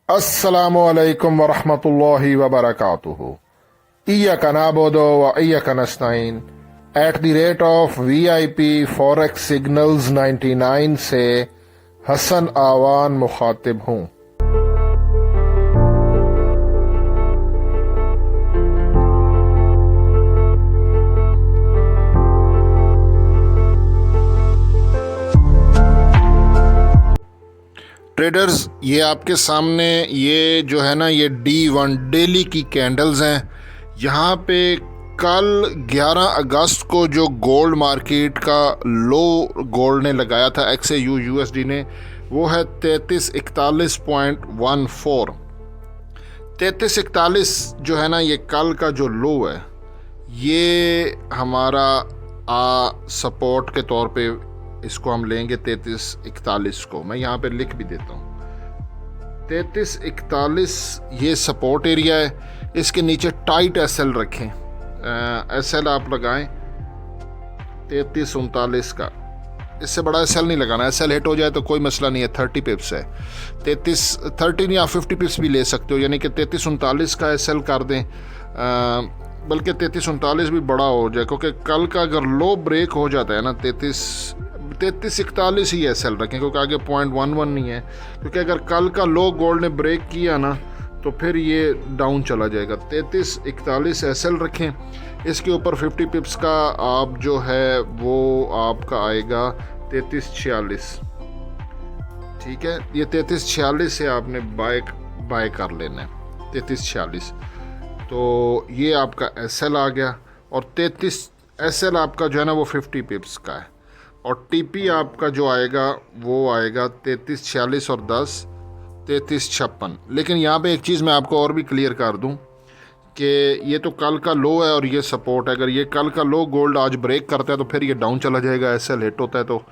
अस्सलामुअलैकुम वरहमतुल्लाहि वबरकातुहू। इय्याका नअबुदु व इय्याका नस्तईन @ VIP फॉरेक्स सिग्नल्स 99 से हसन आवान मुखातिब हूँ। ट्रेडर्स, ये आपके सामने ये जो है ना, ये D1 डेली की कैंडल्स हैं। यहाँ पे कल 11 अगस्त को जो गोल्ड मार्केट का लो गोल्ड ने लगाया था XAU USD ने, वो है 3341.14। 3341 जो है ना, ये कल का जो लो है, ये हमारा सपोर्ट के तौर पे इसको हम लेंगे 3341 को। मैं यहाँ पे लिख भी देता हूँ 3341, ये सपोर्ट एरिया है। इसके नीचे टाइट SL रखें, SL आप लगाएं 3339 का। इससे बड़ा SL नहीं लगाना, SL हिट हो जाए तो कोई मसला नहीं है, 30 पिप्स है। 13 या 50 पिप्स भी ले सकते हो, यानी कि 3339 का SL कर दें, बल्कि 3339 भी बड़ा हो जाए, क्योंकि कल का अगर लो ब्रेक हो जाता है ना 3341 ही SL रखें, क्योंकि आगे 0.11 नहीं है। क्योंकि अगर कल का लो गोल्ड ने ब्रेक किया ना तो फिर ये डाउन चला जाएगा। 3341 SL रखें। इसके ऊपर 50 पिप्स का आप जो है वो आपका आएगा 3346। ठीक है, ये 3346 से आपने बाय कर लेना है 3346। तो ये आपका SL आ गया, और 33 SL आपका जो है ना वो 50 पिप्स का है, और TP आपका जो आएगा वो आएगा 3346 और 10 3356। लेकिन यहाँ पे एक चीज़ मैं आपको और भी क्लियर कर दूँ कि ये तो कल का लो है और ये सपोर्ट है। अगर ये कल का लो गोल्ड आज ब्रेक करता है तो फिर ये डाउन चला जाएगा, SL हिट होता है तो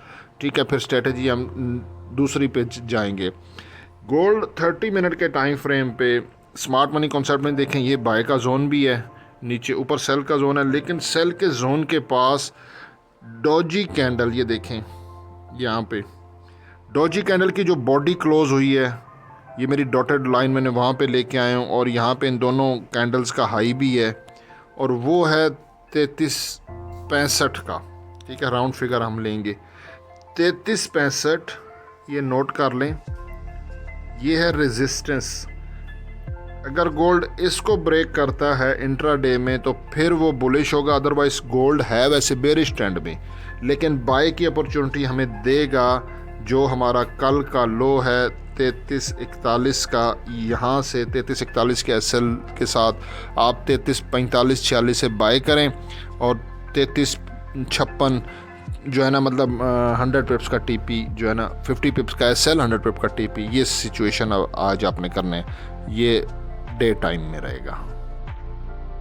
ठीक है, फिर स्ट्रेटजी हम दूसरी पे जाएंगे। गोल्ड 30 मिनट के टाइम फ्रेम पे स्मार्ट मनी कॉन्सेप्ट में देखें, ये बाय का जोन भी है, नीचे ऊपर सेल का जोन है, लेकिन सेल के जोन के पास डॉजी कैंडल, ये देखें यहाँ पे डॉजी कैंडल की जो बॉडी क्लोज हुई है, ये मेरी डॉटेड लाइन मैंने वहाँ पे लेके आया हूँ, और यहाँ पे इन दोनों कैंडल्स का हाई भी है, और वो है 3365 का। ठीक है, राउंड फिगर हम लेंगे 3365, ये नोट कर लें, ये है रेजिस्टेंस। अगर गोल्ड इसको ब्रेक करता है इंट्राडे में तो फिर वो बुलिश होगा, अदरवाइज गोल्ड है वैसे बेरिश ट्रेंड में, लेकिन बाय की अपॉर्चुनिटी हमें देगा जो हमारा कल का लो है 3341 का। यहाँ से 3341 के SL के साथ आप 3345-46 से बाय करें, और 3356 जो है ना, मतलब 100 पिप्स का TP जो है ना, 50 पिप्स का SL 100 पिप का TP, ये सिचुएशन आज आपने करने, ये डे टाइम में रहेगा।